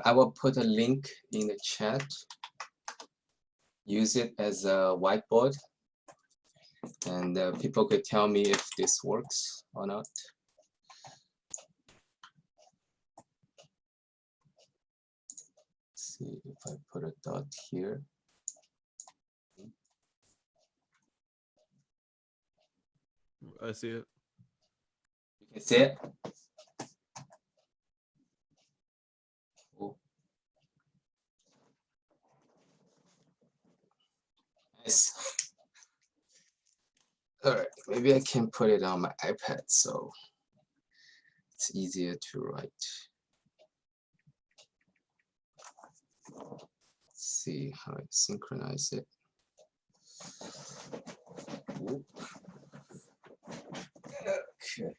I will put a link in the chat. Use it as a whiteboard, and people could tell me if this works or not. Let's see if I put a dot here. I see it. You can see it. Oh. Nice. All right, maybe I can put it on my iPad so it's easier to write. Let's see how I synchronize it. Ooh. Okay.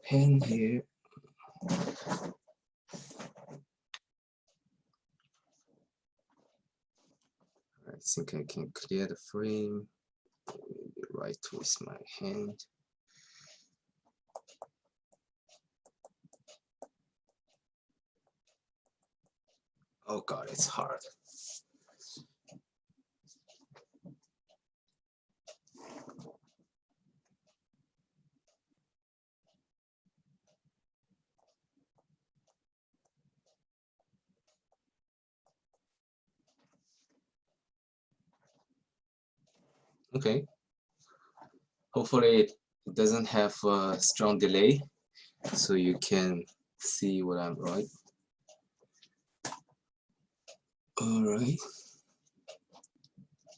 Pen here. I think I can clear the frame. Maybe write with my hand. Oh God, it's hard. Okay. Hopefully it doesn't have a strong delay, so you can see what I'm writing. All right.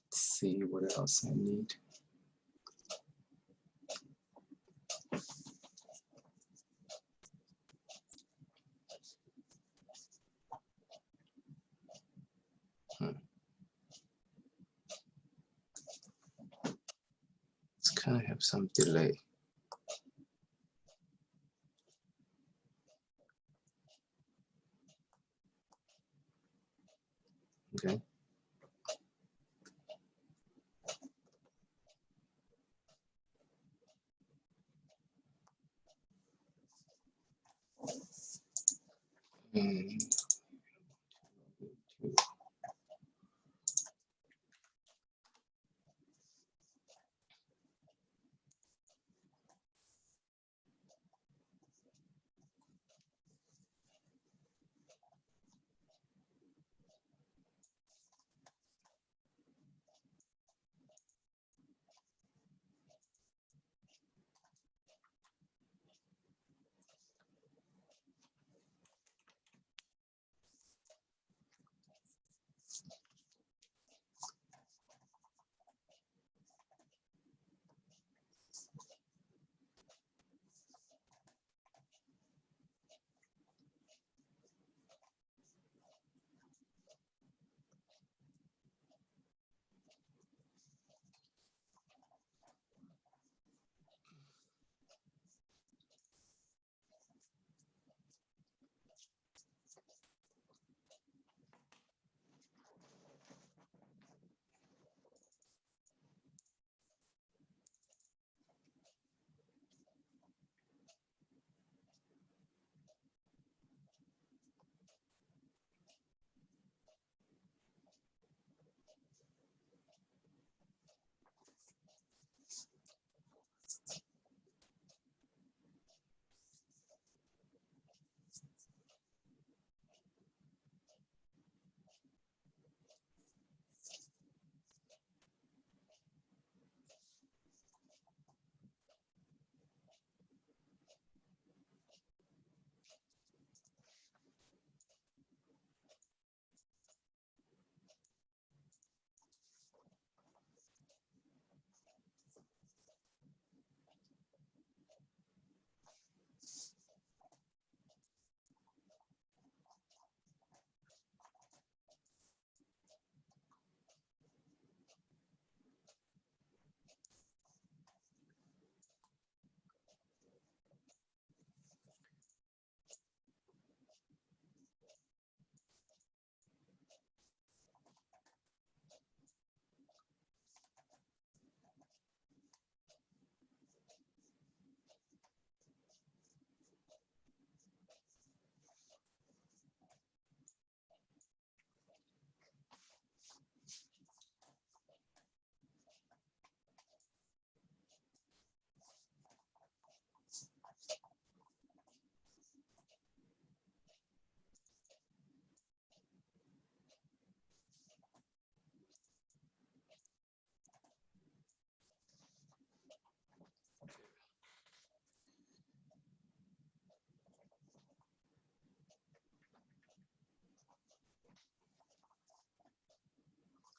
Let's see what else I need. It's kind of have some delay. Okay.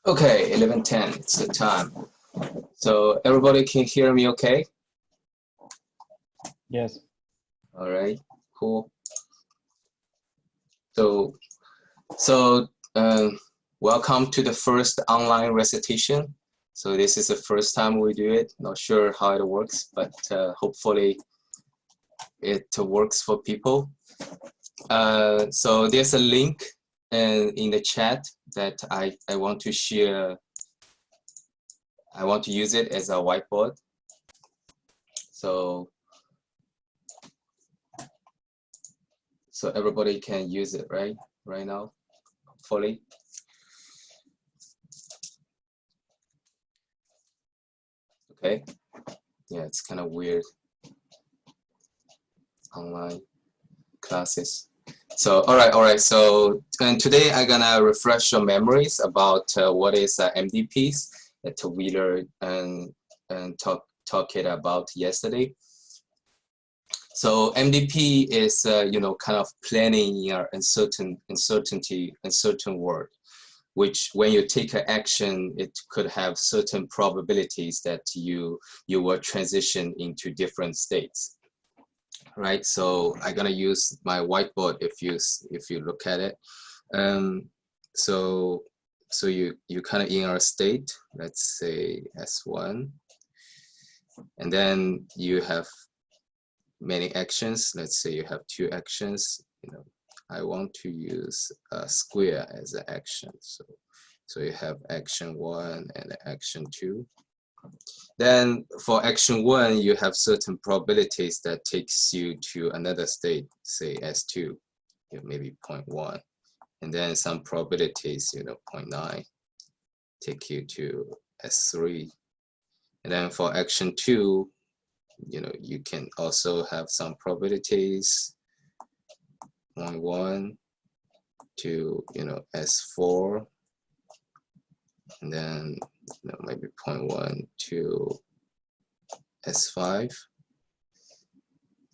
Okay, 11:10. It's the time. So everybody can hear me okay? Yes. All right, cool. So welcome to the first online recitation. So this is the first time we do it. Not sure how it works, but hopefully it works for people. So there's a link in the chat that I want to share. I want to use it as a whiteboard. So everybody can use it right now, hopefully. Okay. Yeah, it's kind of weird. Online classes. So all right. So and today I'm gonna refresh your memories about what is MDPs that we learned and talked about yesterday. So MDP is kind of planning in an uncertain world, which when you take an action, it could have certain probabilities that you will transition into different states. Right, so I'm gonna use my whiteboard if you look at it. So you kind of in our state, let's say S1, and then you have many actions. Let's say you have two actions. I want to use a square as an action. So you have action 1 and action 2. Then for action 1, you have certain probabilities that takes you to another state, say S2, maybe 0.1. And then some probabilities, 0.9, take you to S3. And then for action 2, you can also have some probabilities, 0.1 to, S4. And then maybe 0.1 to S5.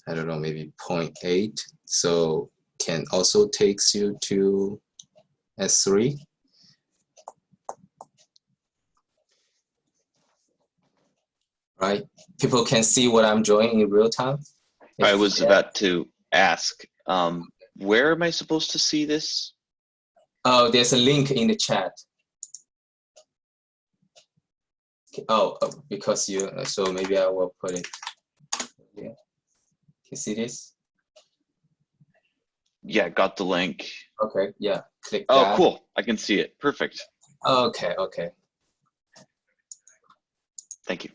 I don't know, maybe 0.8. So can also takes you to S3. Right? People can see what I'm drawing in real time. I was about to ask, where am I supposed to see this? Oh, there's a link in the chat. Oh, because so maybe I will put it. Yeah. Can you see this? Yeah, got the link. Okay, yeah, click Oh, that. cool. I can see it. Perfect. Okay. Thank you.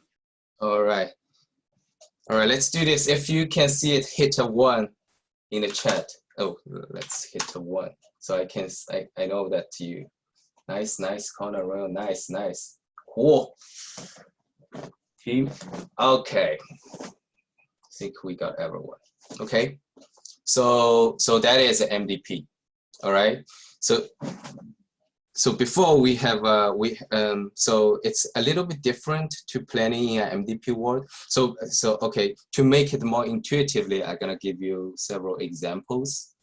All right, let's do this. If you can see it, hit a 1 in the chat. Oh, let's hit a 1. So I know that you. Nice, corner row, nice. Cool. Okay. I think we got everyone. Okay. So that is an MDP. All right. So before we have so it's a little bit different to planning in an MDP world. So okay, to make it more intuitively, I'm gonna give you several examples.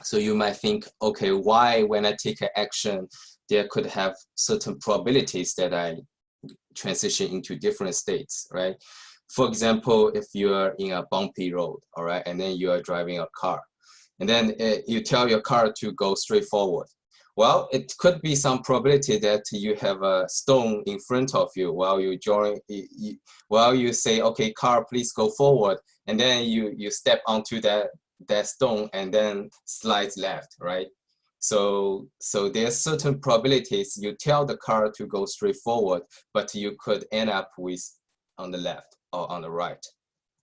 So you might think, okay, why when I take an action, there could have certain probabilities that I transition into different states, right? For example, if you are in a bumpy road, all right, and then you are driving a car, and then you tell your car to go straight forward. Well, it could be some probability that you have a stone in front of you while you say, okay, car, please go forward, and then you step onto that stone and then slides left, right? So there's certain probabilities you tell the car to go straight forward, but you could end up with on the left or on the right.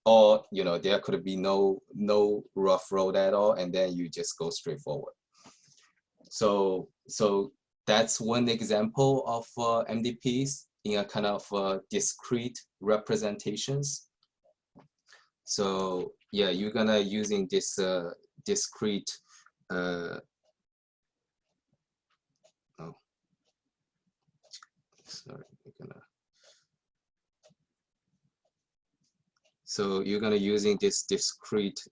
Or there could be no rough road at all, and then you just go straight forward. So that's one example of MDPs in a kind of discrete representations. So yeah, you're gonna using this discrete so you're gonna using this discrete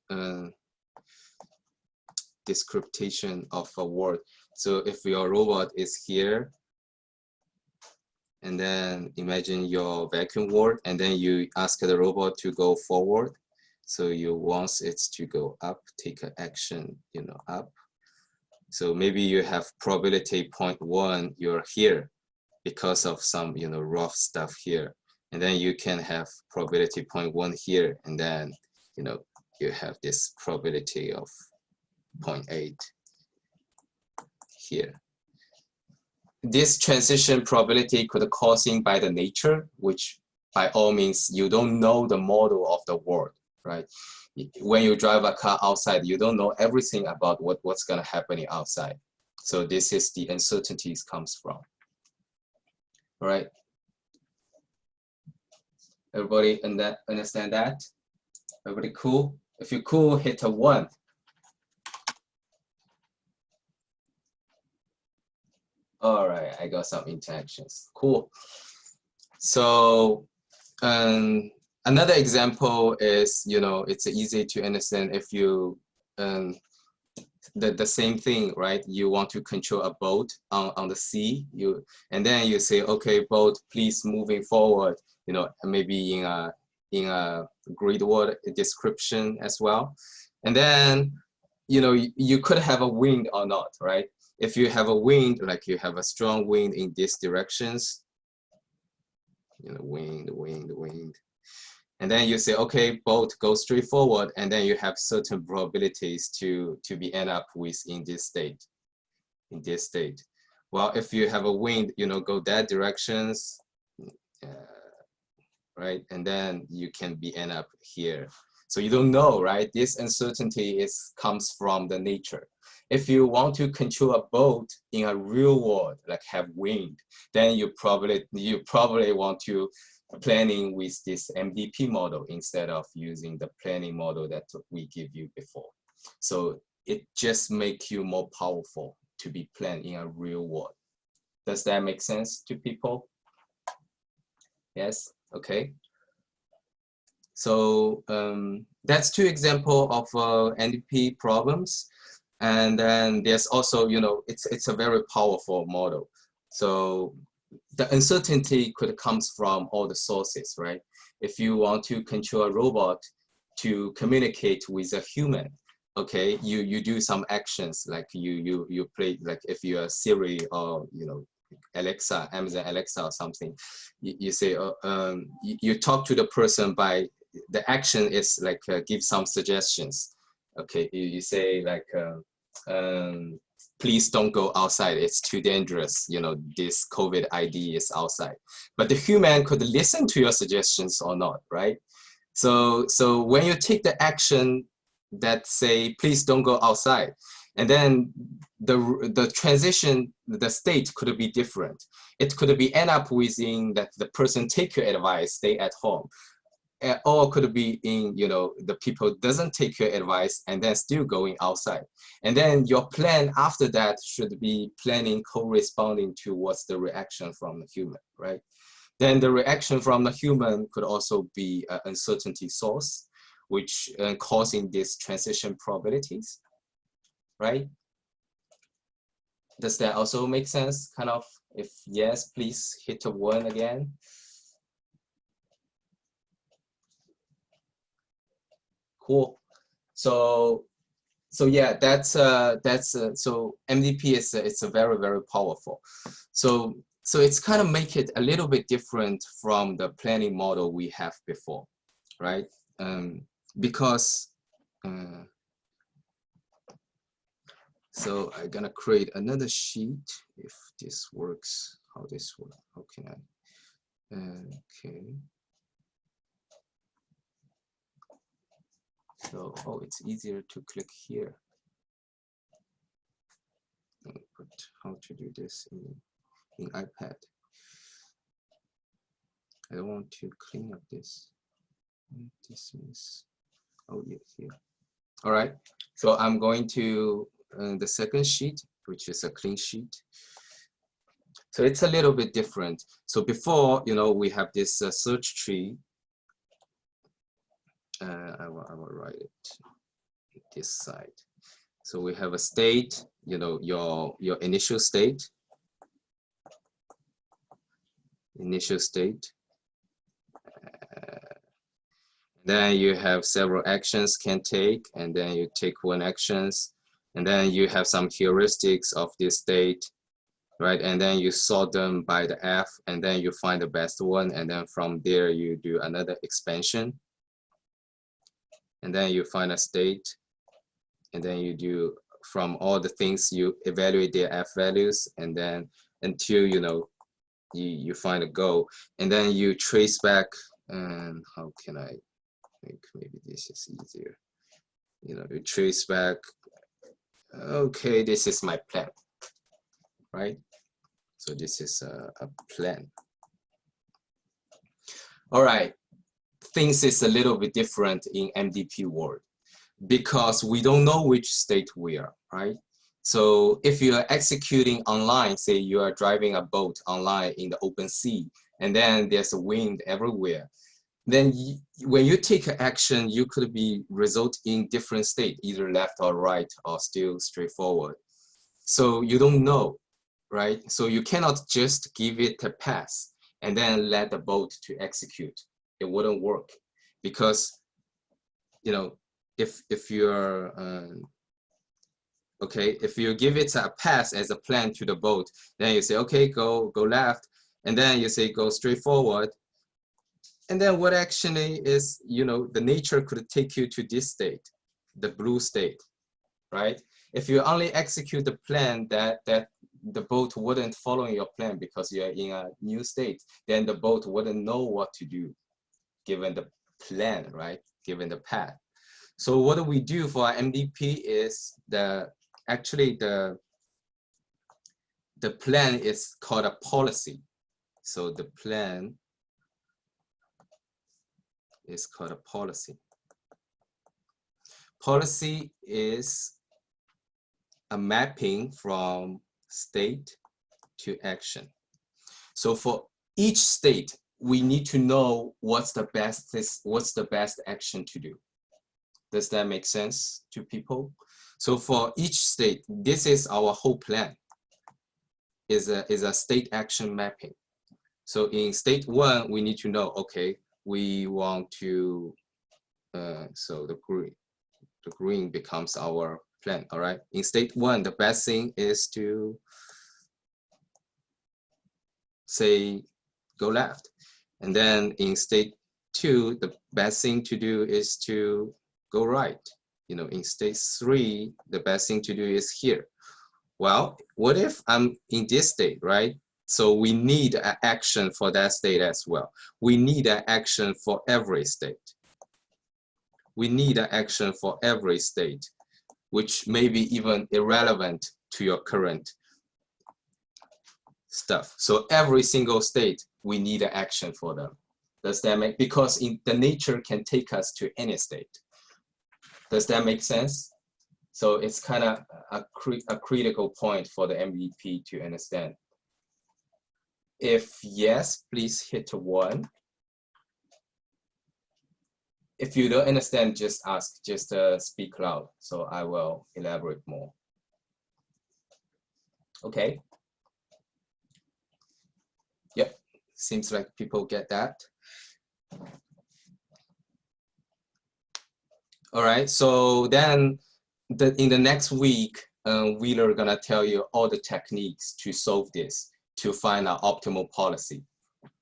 description of a word. So if your robot is here, and then imagine your vacuum world, and then you ask the robot to go forward. So you want it to go up, take an action, you know, up. So maybe you have probability 0.1, you're here because of some, you know, rough stuff here. And then you can have probability 0.1 here, and then, you know, you have this probability of 0.8 here. This transition probability could causing by the nature, which by all means, you don't know the model of the world, right? When you drive a car outside, you don't know everything about what's gonna happen outside. So this is the uncertainties comes from, all right? Everybody understand that? Everybody cool? If you're cool, hit a 1. All right, I got some interactions. Cool. So another example is, you know, it's easy to understand if you the same thing, right? You want to control a boat on the sea, and then you say, okay, boat, please moving forward. You know, maybe in a grid word description as well, and then, you know, you could have a wind or not, right? If you have a wind, like you have a strong wind in these directions, you know, wind, and then you say, okay, boat, go straight forward, and then you have certain probabilities to be end up with in this state. Well, if you have a wind, you know, go that directions, right, and then you can be end up here. So you don't know, right? This uncertainty comes from the nature. If you want to control a boat in a real world, like have wind, then you probably want to planning with this MDP model instead of using the planning model that we give you before. So it just makes you more powerful to be planned in a real world. Does that make sense to people? Yes, okay. So that's 2 examples of MDP problems. And then there's also, you know, it's a very powerful model. So the uncertainty could come from all the sources, right? If you want to control a robot to communicate with a human, okay, you do some actions, like you play, like if you're a Siri or, you know, Alexa, Amazon Alexa or something, you say, you talk to the person by, the action is like give some suggestions. Okay, you say like, please don't go outside, it's too dangerous, you know, this COVID ID is outside. But the human could listen to your suggestions or not, right? So when you take the action that say, please don't go outside, and then the transition, the state could be different. It could be end up within that the person take your advice, stay at home. Or could be in, you know, the people doesn't take your advice and then still going outside. And then your plan after that should be planning corresponding to what's the reaction from the human, right? Then the reaction from the human could also be an uncertainty source, which causing these transition probabilities, right? Does that also make sense? Kind of, if yes, please hit a 1 again. Cool. So yeah, so MDP is it's a very, very powerful. So it's kind of make it a little bit different from the planning model we have before, right? Because so I'm gonna create another sheet if this works. How this works? How can I? Okay. So, oh, it's easier to click here. But how to do this in iPad? I don't want to clean up this. This is, oh yeah, here. All right. So I'm going to the second sheet, which is a clean sheet. So it's a little bit different. So before, you know, we have this search tree. I will write it this side. So we have a state, you know, your initial state. initial state. Then you have several actions can take, and then you take one actions, and then you have some heuristics of this state, right? And then you sort them by the F, and then you find the best one, and then from there you do another expansion, and then you find a state, and then you do from all the things you evaluate their F values, and then until you find a goal, and then you trace back. And how can I think maybe this is easier? You trace back. Okay, this is my plan, right? So this is a plan. All right, things is a little bit different in MDP world because we don't know which state we are, right? So if you are executing online, say you are driving a boat online in the open sea, and then there's a wind everywhere, then when you take an action, you could be result in different state, either left or right, or still straightforward. So you don't know, right? So you cannot just give it a pass and then let the boat to execute. It wouldn't work because, if you're okay, if you give it a pass as a plan to the boat, then you say, okay, go left, and then you say go straight forward. And then what actually is, the nature could take you to this state, the blue state, right? If you only execute the plan that the boat wouldn't follow your plan because you're in a new state, then the boat wouldn't know what to do given the plan, right? Given the path. So what do we do for our MDP is actually the plan is called a policy. So the plan is called a policy. Policy is a mapping from state to action. So for each state, we need to know what's the best action to do. Does that make sense to people? So for each state, this is our whole plan. Is a state action mapping. So in state 1, we need to know, okay, we want to, so the green becomes our plan, all right? In state 1, the best thing is to say, go left. And then in state 2, the best thing to do is to go right. In state 3, the best thing to do is here. Well, what if I'm in this state, right? So we need an action for that state as well. We need an action for every state. We need an action for every state, which may be even irrelevant to your current stuff. So every single state, we need an action for them. Does that make, because the nature can take us to any state. Does that make sense? So it's kind of a critical point for the MDP to understand. If yes, please hit 1. If you don't understand, just ask, just speak loud, so I will elaborate more. Okay. Yep, seems like people get that. All right, so then in the next week, we are gonna tell you all the techniques to solve this, to find an optimal policy,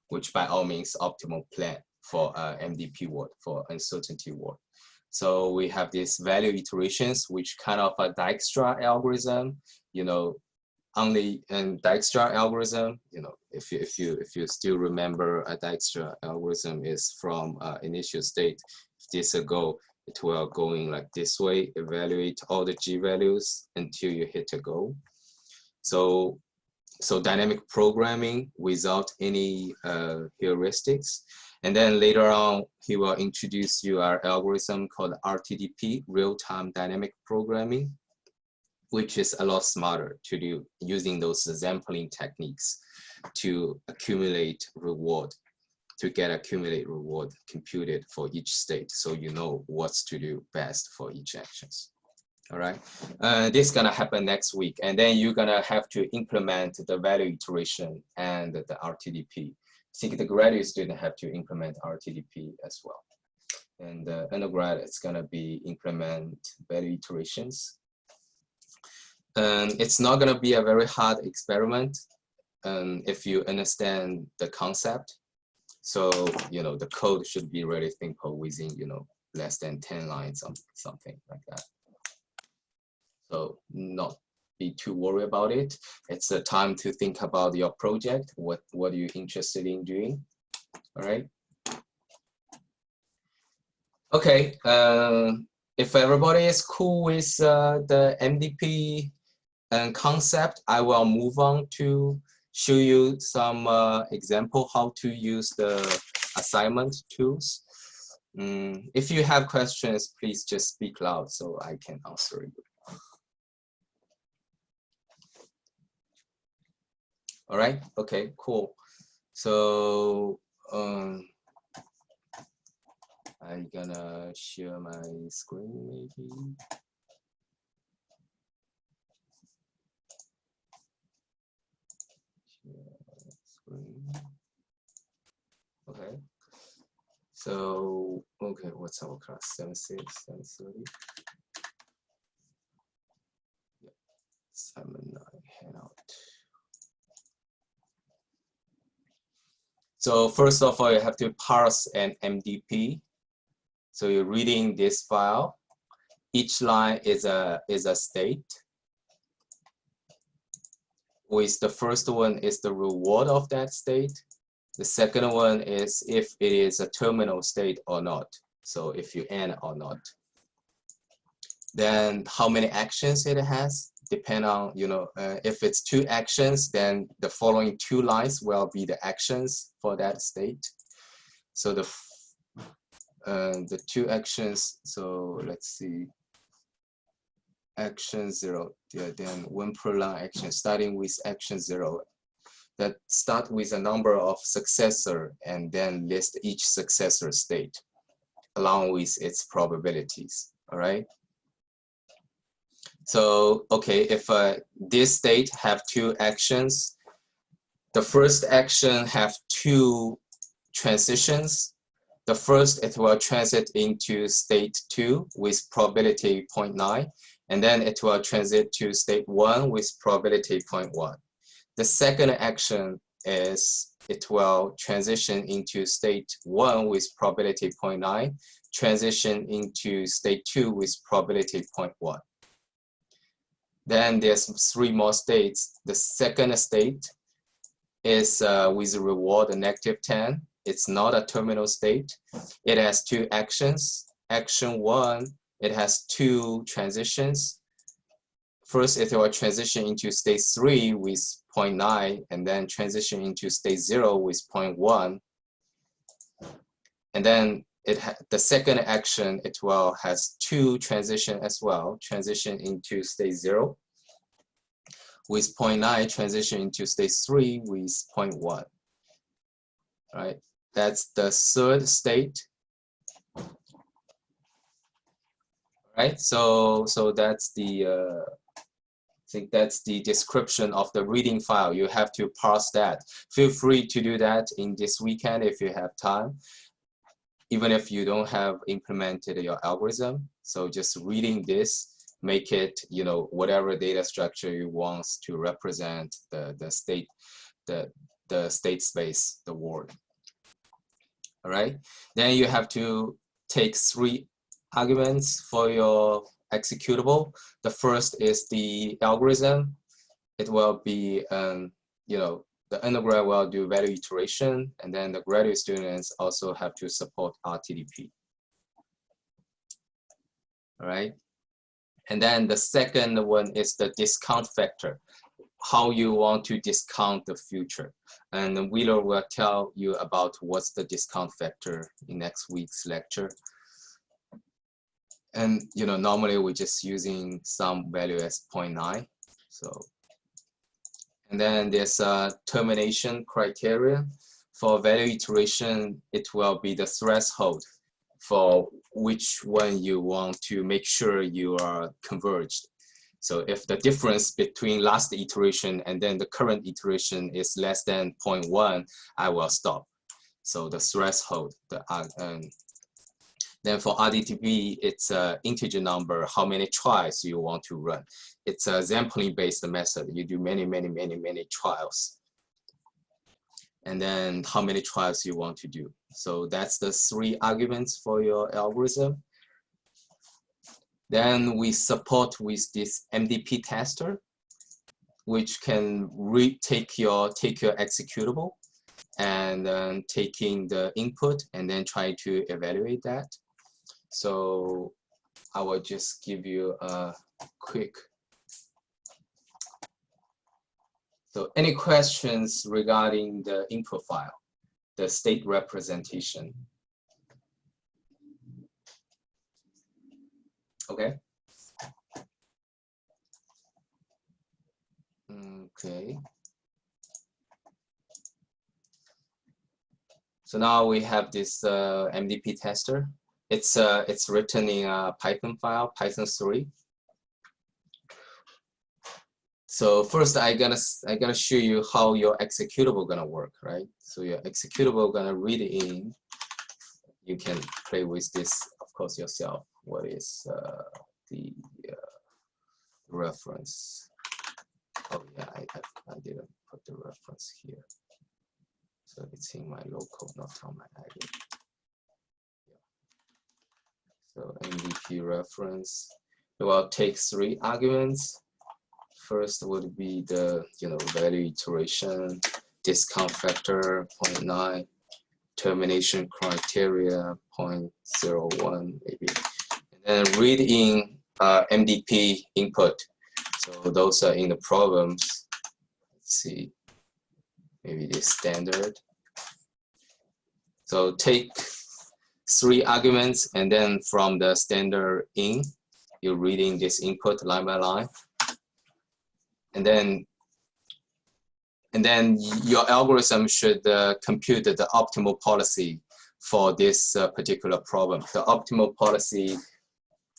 which by all means optimal plan for MDP world, for uncertainty world. So we have these value iterations, which kind of a Dijkstra algorithm, only in Dijkstra algorithm, if you still remember a Dijkstra algorithm is from initial state. If this is a goal, it will going like this way, evaluate all the G values until you hit a goal. So dynamic programming without any heuristics. And then later on, he will introduce you our algorithm called RTDP, real-time dynamic programming, which is a lot smarter to do using those sampling techniques to accumulate reward, to get accumulate reward computed for each state, so you know what's to do best for each actions. All right, this is gonna happen next week, and then you're gonna have to implement the value iteration and the RTDP. I think the graduate student have to implement RTDP as well, and the undergrad it's gonna be implement value iterations. And it's not gonna be a very hard experiment if you understand the concept. So the code should be really simple within less than 10 lines or something like that. So not be too worried about it. It's a time to think about your project. What are you interested in doing? All right. Okay. If everybody is cool with the MDP concept, I will move on to show you some example how to use the assignment tools. If you have questions, please just speak loud so I can answer you. All right, okay, cool. So I'm gonna share my screen maybe. Share screen. Okay. So, okay, what's our class? 730. Yeah, 79 handout. So first of all, you have to parse an MDP. So you're reading this file. Each line is a state. With the first one is the reward of that state. The second one is if it is a terminal state or not. So if you end or not. Then how many actions it has depend on, if it's 2 actions, then the following 2 lines will be the actions for that state. So the 2 actions, so let's see, action 0, yeah, then 1 per line action, starting with action 0. That start with a number of successor and then list each successor state along with its probabilities, all right? So, okay, if this state have 2 actions, the first action have 2 transitions. The first, it will transit into state 2 with probability 0.9, and then it will transit to state 1 with probability 0.1. The second action is it will transition into state 1 with probability 0.9, transition into state 2 with probability 0.1. Then there's 3 more states. The second state is with reward -10. It's not a terminal state. It has 2 actions. Action 1, it has 2 transitions. First, it will transition into state 3 with 0.9, and then transition into state 0 with 0.1. And then the second action, it will has 2 transition as well. Transition into state 0 with 0.9, transition into state 3 with 0.1. Right? That's the third state. Right? So that's the I think that's the description of the reading file. You have to parse that. Feel free to do that in this weekend if you have time, even if you don't have implemented your algorithm. So just reading this, make it, whatever data structure you want to represent the state, the state space, the word. All right. Then you have to take 3 arguments for your executable. The first is the algorithm. It will be, the undergrad will do value iteration, and then the graduate students also have to support RTDP. All right. And then the second one is the discount factor, how you want to discount the future. And Wheeler will tell you about what's the discount factor in next week's lecture. And normally we're just using some value as 0.9. So, and then there's a termination criteria. For value iteration, it will be the threshold. for which one you want to make sure you are converged. So if the difference between last iteration and then the current iteration is less than 0.1, I will stop. So the threshold, then for RDTB, it's an integer number, how many tries you want to run. It's a sampling-based method. You do many trials. And then how many trials you want to do. So that's the 3 arguments for your algorithm. Then we support with this MDP tester, which can take your executable and then taking the input and then try to evaluate that. So I will just give you a quick. So any questions regarding the input file, the state representation? Okay. Okay. So now we have this MDP tester. It's written in a Python file, Python 3. So first, I gotta show you how your executable gonna work, right? So your executable gonna read in. You can play with this, of course, yourself. What is the reference? Oh yeah, I didn't put the reference here. So it's in my local, not on my ID. So MDP reference. It will take 3 arguments. First would be the value iteration, discount factor 0.9, termination criteria 0.01 maybe, and then read in MDP input. So those are in the problems. Let's see, maybe the standard. So take 3 arguments, and then from the standard in, you're reading this input line by line. And then your algorithm should compute the optimal policy for this particular problem. The optimal policy,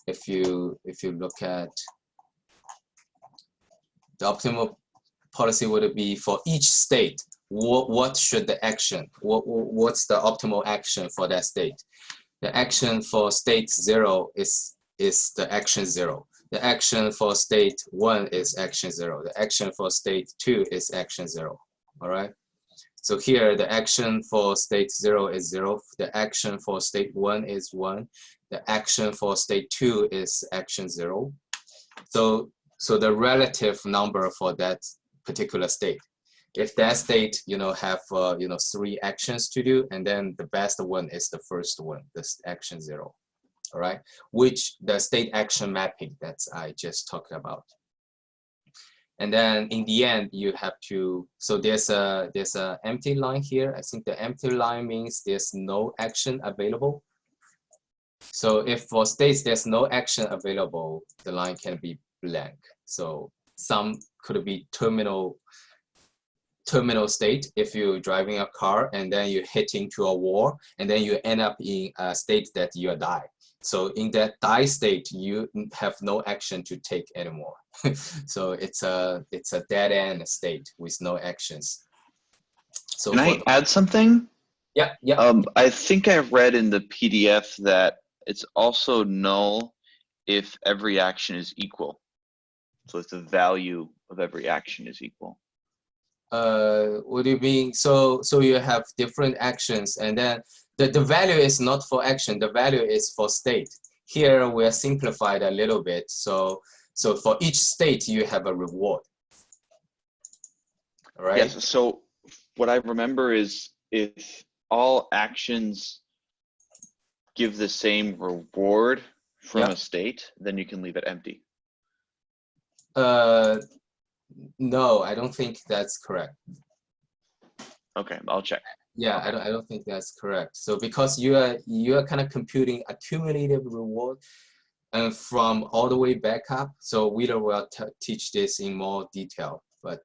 if you look at the optimal policy, would be for each state. What should the action? What's the optimal action for that state? The action for state 0 is the action 0. The action for state 1 is action 0. The action for state 2 is action 0. All right. So here the action for state 0 is 0. The action for state 1 is 1. The action for state 2 is action 0. So the relative number for that particular state. If that state have 3 actions to do, and then the best one is the first one, this action 0. All right, which the state action mapping that I just talked about. And then in the end, you have to, so there's a empty line here. I think the empty line means there's no action available. So if for states there's no action available, the line can be blank. So some could be terminal state if you're driving a car and then you're hitting to a wall and then you end up in a state that you die. So in that die state, you have no action to take anymore. So it's a dead end state with no actions. So can I add something? Yeah. I think I read in the PDF that it's also null if every action is equal. So if the value of every action is equal. What do you mean? So you have different actions, and then the value is not for action, the value is for state. Here we're simplified a little bit. So for each state you have a reward. All right? Yes, so what I remember is if all actions give the same reward from a state, then you can leave it empty. No, I don't think that's correct. Okay, I'll check. Yeah, I don't think that's correct. So because you are kind of computing accumulative reward and from all the way back up. So Wheeler will teach this in more detail. But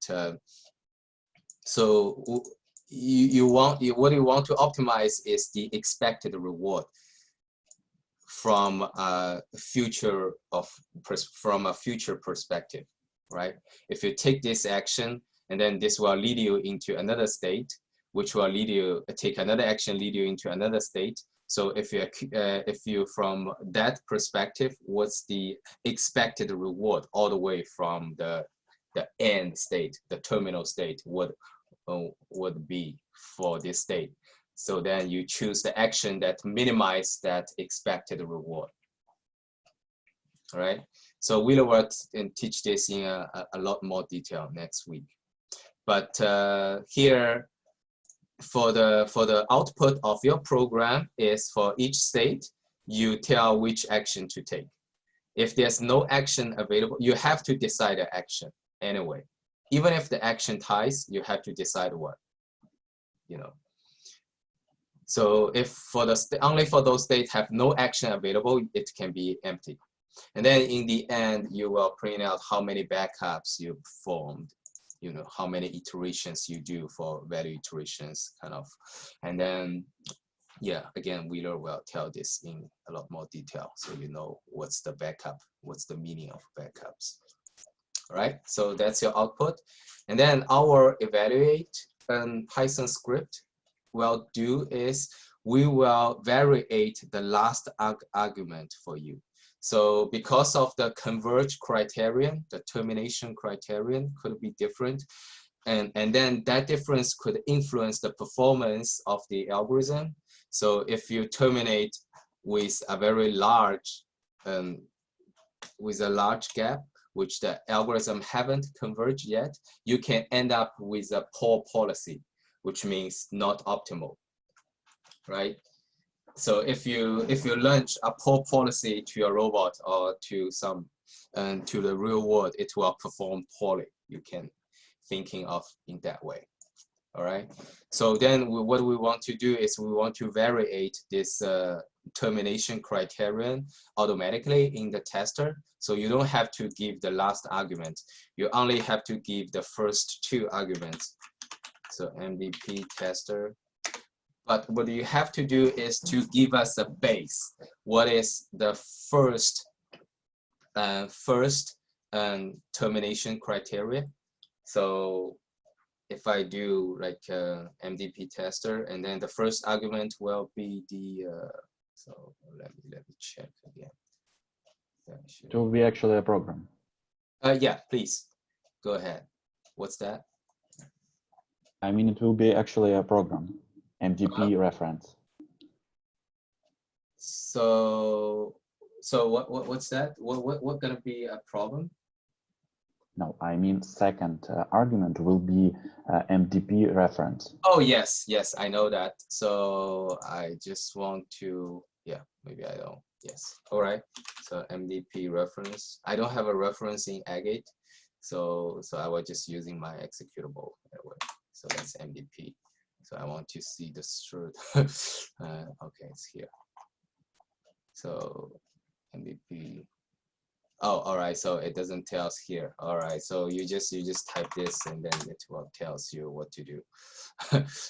so what you want to optimize is the expected reward. from a future perspective, right? If you take this action, and then this will lead you into another state, which will lead you take another action, lead you into another state. So if you from that perspective, what's the expected reward all the way from the end state, the terminal state, would be for this state. So then you choose the action that minimize that expected reward. All right. So we'll work and teach this in a lot more detail next week. But here, for the output of your program is for each state, you tell which action to take. If there's no action available, you have to decide an action anyway. Even if the action ties, you have to decide what, you know. So if for the only for those states have no action available, it can be empty. And then in the end, you will print out how many backups you performed, you know, how many iterations you do for value iterations, kind of. And then, yeah, again, Wheeler will tell this in a lot more detail, so you know what's the backup, what's the meaning of backups. All right, so that's your output. And then our evaluate Python script will do is we will variate the last argument for you. So because of the converge criterion, the termination criterion could be different. And then that difference could influence the performance of the algorithm. So if you terminate with a very large, gap, which the algorithm haven't converged yet, you can end up with a poor policy, which means not optimal, right? So if you launch a poor policy to your robot or to to the real world, it will perform poorly. You can thinking of in that way. All right. So then what we want to do is we want to variate this termination criterion automatically in the tester. So you don't have to give the last argument. You only have to give the first two arguments. So MDP tester. But what you have to do is to give us a base. What is the first termination criteria? So if I do like MDP tester, and then the first argument will be the, so let me check again. It will be actually a program. Yeah, please, go ahead. What's that? I mean, it will be actually a program, MDP reference. So what's that? What gonna be a problem? No, I mean second argument will be MDP reference. Oh yes, I know that. So I just want to, yeah, maybe I don't. Yes, all right. So MDP reference. I don't have a reference in Agate, so I was just using my executable anyway. So that's MDP. So I want to see the third. Okay, it's here. So MDP. Oh, all right. So it doesn't tell us here. All right. So you just type this, and then it will tells you what to do.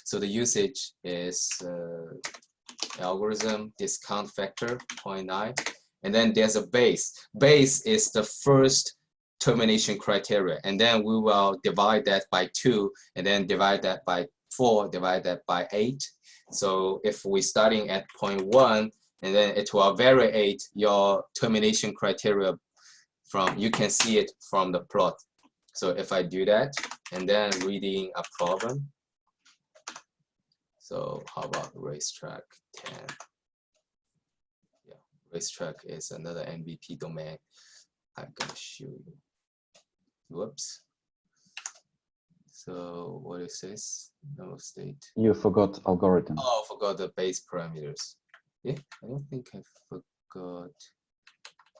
So the usage is algorithm discount factor 0.9, and then there's a base. Base is the first termination criteria, and then we will divide that by 2, and then divide that by 4, divide that by 8. So if we're starting at 0.1, and then it will variate your termination criteria from, you can see it from the plot. So if I do that, and then reading a problem. So how about racetrack 10? Yeah, racetrack is another MDP domain. I'm gonna show you. Whoops. So what is this? No state. You forgot algorithm. Oh, I forgot the base parameters. Yeah, I don't think I forgot.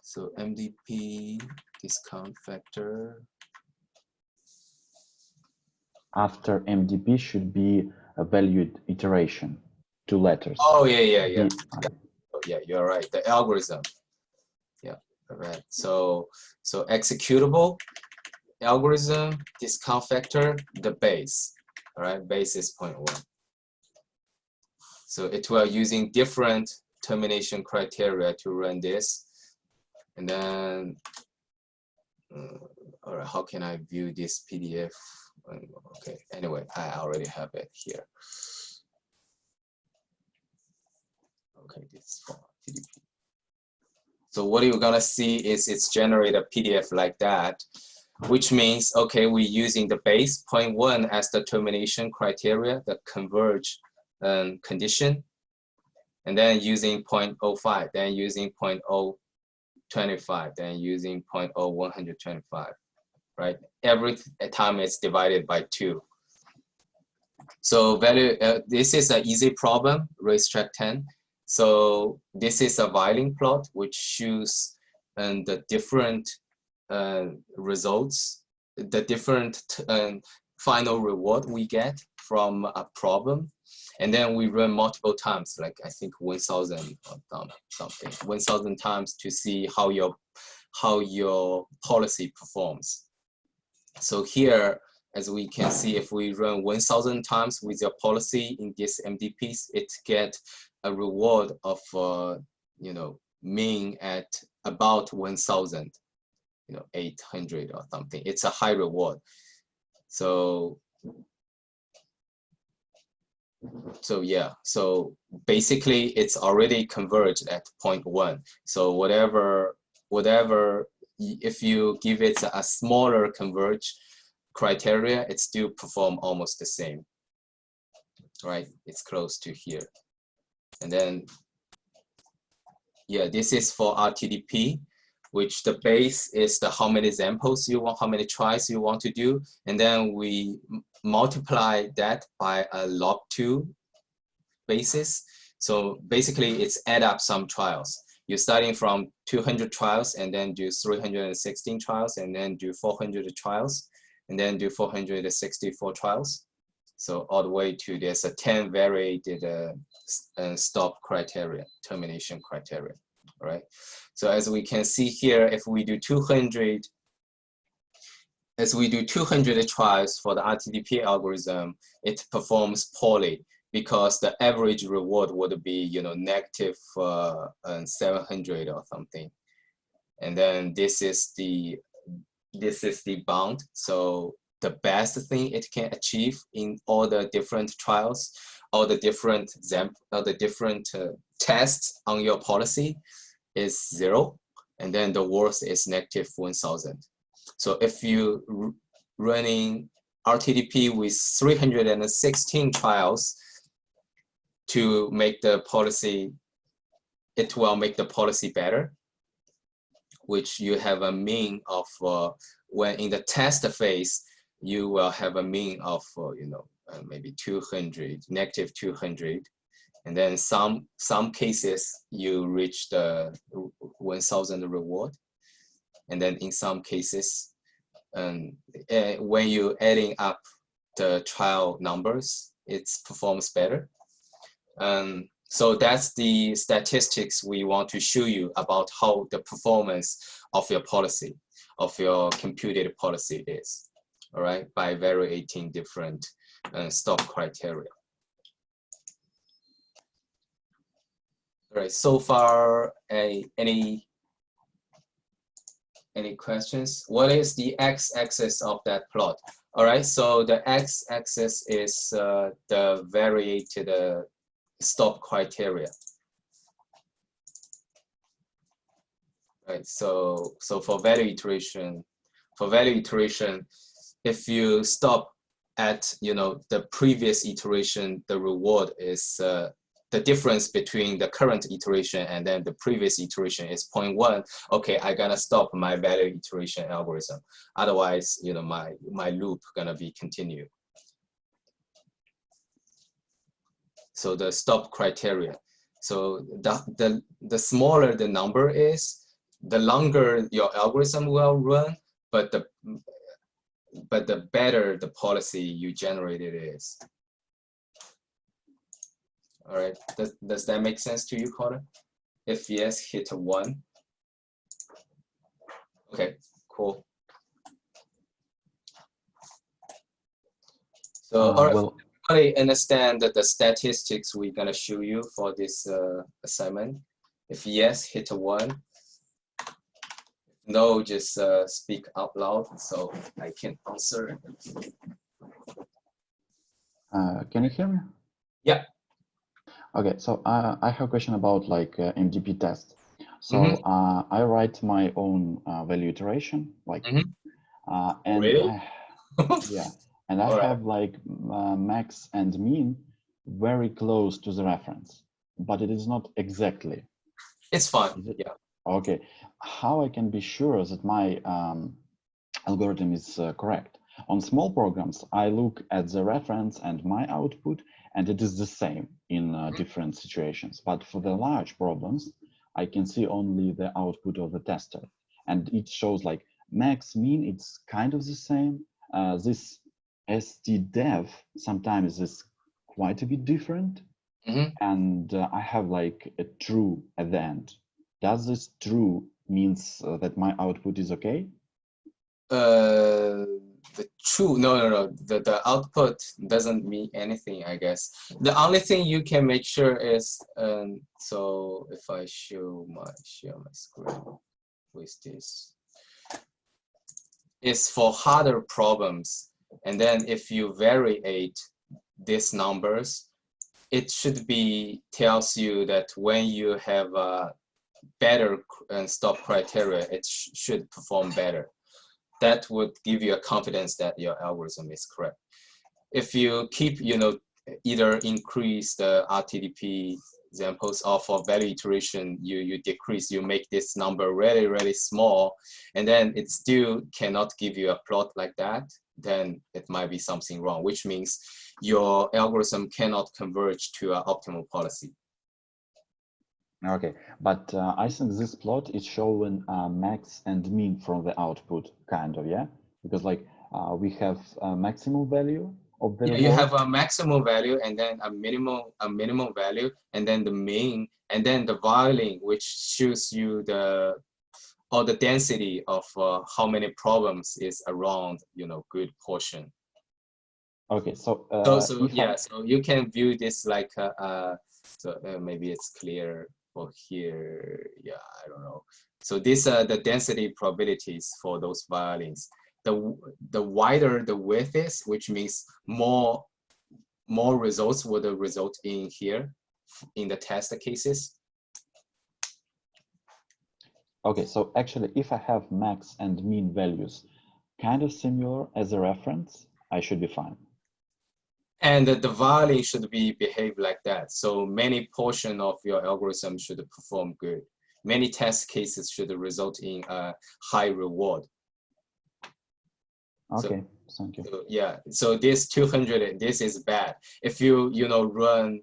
So MDP discount factor. After MDP should be a valued iteration, 2 letters. Oh yeah. Yeah, you're right. The algorithm. Yeah, all right. So executable, algorithm, discount factor, the base. All right, base is 0.1. So it will using different termination criteria to run this. And then, all right, how can I view this PDF? Okay, anyway, I already have it here. Okay, this is for TDP. So what you're gonna see is it's generate a PDF like that, which means, okay, we're using the base 0.1 as the termination criteria, the converge condition, and then using 0.05, then using 0.025, then using 0.0125, right? Every time it's divided by 2. So this is an easy problem, racetrack 10. So this is a violin plot which shows the different results, the different final reward we get from a problem. And then we run multiple times, like I think 1,000 or something, 1,000 times to see how your policy performs. So here, as we can see, if we run 1,000 times with your policy in this MDPs, it get a reward of mean at about 1,000, 800 or something. It's a high reward. So yeah, so basically it's already converged at 0.1. So whatever, if you give it a smaller converge criteria, it still perform almost the same, right? It's close to here. And then, yeah, this is for RTDP, which the base is the how many samples you want, how many tries you want to do. And then we multiply that by a log2 basis. So basically it's add up some trials. You're starting from 200 trials and then do 316 trials and then do 400 trials and then do 464 trials. So all the way to there's a 10 variated stop criteria, termination criteria, all right? So as we can see here, if we do 200, as we do 200 tries for the RTDP algorithm, it performs poorly because the average reward would be, negative 700 or something. And then this is the bound. So the best thing it can achieve in all the different trials, all the different tests on your policy is 0. And then the worst is negative 1,000. So if you running RTDP with 316 trials to make the policy, it will make the policy better, which you have a mean of, when in the test phase, you will have a mean of, maybe 200, negative 200. And then some cases you reach the 1,000 reward. And then in some cases, when you're adding up the trial numbers, it performs better. So that's the statistics we want to show you about how the performance of your policy, of your computed policy is, all right, by evaluating different stop criteria. All right, so far, any questions? What is the x-axis of that plot? All right, so the x-axis is the variated stop criteria. Right, so for value iteration, if you stop at the previous iteration, the reward is the difference between the current iteration and then the previous iteration is 0.1. Okay, I gotta stop my value iteration algorithm. Otherwise, my loop gonna be continued. So the stop criteria. So the smaller the number is, the longer your algorithm will run, but the better the policy you generated is. All right, does that make sense to you, Connor? If yes, hit 1. Okay, cool. So all right. Well, really understand that the statistics we're gonna show you for this assignment? If yes, hit a 1. No, just speak out loud so I can answer. Can you hear me? Yeah. Okay, so I have a question about like MDP test. So I write my own value iteration, like, and Really? yeah, and I All right. have like max and mean very close to the reference, but it is not exactly. It's fine. Is it? Yeah. Okay, how I can be sure that my algorithm is correct? On small programs, I look at the reference and my output, and it is the same in different situations. But for the large problems, I can see only the output of the tester, and it shows like max, mean, it's kind of the same. This stdev sometimes is quite a bit different, and I have like a true at the end. Does this true means that my output is okay? The true, no. The output doesn't mean anything, I guess. The only thing you can make sure is, so if I share my screen with this, is for harder problems. And then if you variate these numbers, it should be tells you that when you have a better stop criteria, it should perform better. That would give you a confidence that your algorithm is correct. If you keep, either increase the RTDP examples or for value iteration, you decrease, you make this number really, really small, and then it still cannot give you a plot like that, then it might be something wrong, which means your algorithm cannot converge to an optimal policy. Okay, but I think this plot is showing max and mean from the output, kind of, yeah? Because like we have a maximum value of the reward. You have a maximum value and then a minimum value, and then the mean, and then the violin, which shows you the density of how many problems is around, good portion. Okay, so so you can view this like maybe it's clear for here. Yeah, I don't know. So these are the density probabilities for those violins. The wider the width is, which means more results would result in here in the test cases. Okay, so actually, if I have max and mean values kind of similar as a reference, I should be fine. And the violin should behave like that. So many portion of your algorithm should perform good. Many test cases should result in a high reward. Okay, thank you. So, yeah, so this 200, this is bad. If you run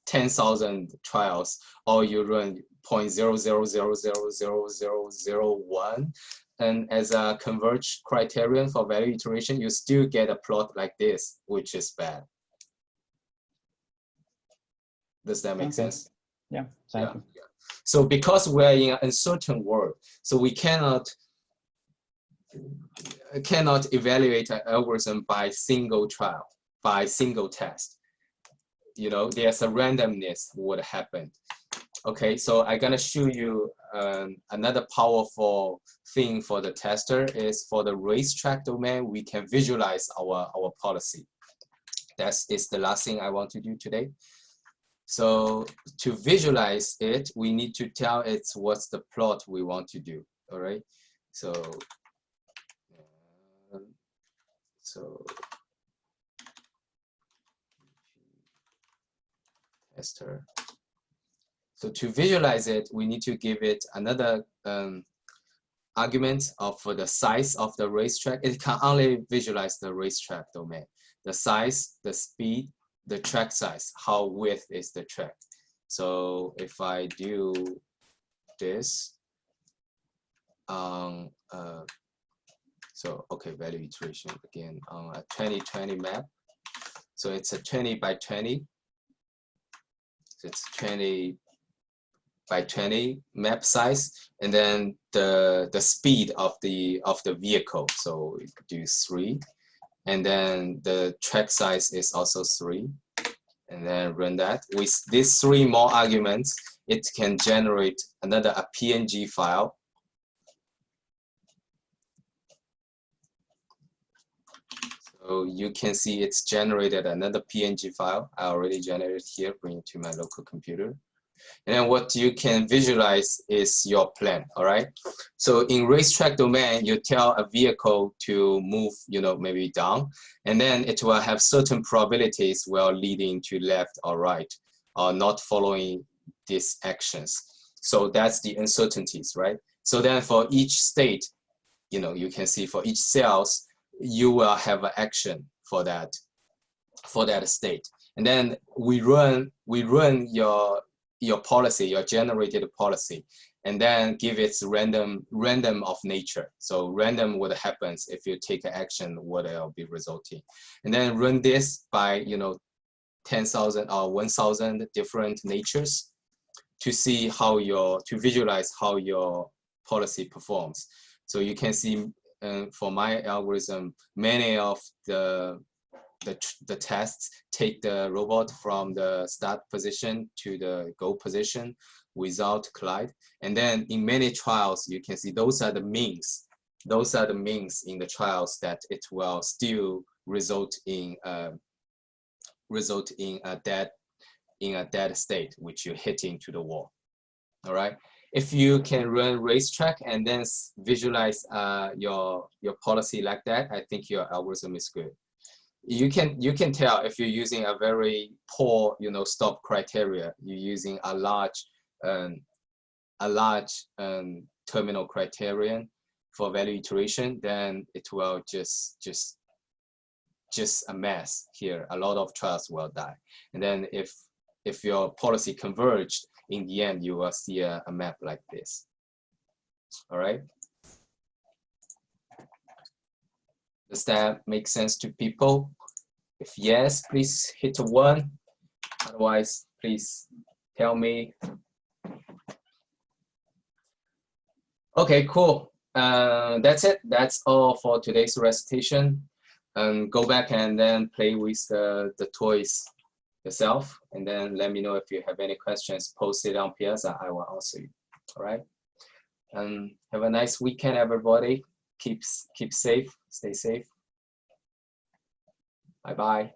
10,000 trials, or you run 0.00000001, and as a converge criterion for value iteration, you still get a plot like this, which is bad. Does that make sense? Yeah, thank you. Yeah. So because we're in an uncertain world, so we cannot evaluate an algorithm by single trial, by single test. There's a randomness would happen. Okay, so I'm gonna show you another powerful thing for the tester is for the racetrack domain, we can visualize our policy. That is the last thing I want to do today. So to visualize it, we need to tell it what's the plot we want to do, all right? So tester. So to visualize it, we need to give it another argument for the size of the racetrack. It can only visualize the racetrack domain. The size, the speed, the track size, how width is the track. So if I do this, value iteration again on a 2020 map. So it's a 20 by 20. So it's 20 by 20 map size, and then the speed of the vehicle. So we do 3, and then the track size is also 3, and then run that. With these 3 more arguments, it can generate a PNG file. So you can see it's generated another PNG file. I already generated here, bring it to my local computer. And then what you can visualize is your plan, all right? So in racetrack domain, you tell a vehicle to move, maybe down, and then it will have certain probabilities while leading to left or right, or not following these actions. So that's the uncertainties, right? So then for each state, you can see for each cells, you will have an action for that state. And then we run your policy, your generated policy, and then give it random of nature. So random what happens if you take action, what will be resulting. And then run this by 10,000 or 1,000 different natures to see to visualize how your policy performs. So you can see for my algorithm, many of the tests take the robot from the start position to the go position without collide. And then in many trials, you can see those are the means. Those are the means in the trials that it will still result in a dead state, which you're hitting to the wall. All right. If you can run racetrack and then visualize your policy like that, I think your algorithm is good. You can tell if you're using a very poor stop criteria, you're using a large terminal criterion for value iteration, then it will just a mess here. A lot of trials will die. And then if your policy converged, in the end, you will see a map like this. All right. Does that make sense to people? If yes, please hit a 1. Otherwise, please tell me. Okay, cool. That's it. That's all for today's recitation. Go back and then play with the toys yourself, and then let me know if you have any questions. Post it on Piazza. I will answer you. All right. Have a nice weekend, everybody. Keep safe. Stay safe. Bye bye.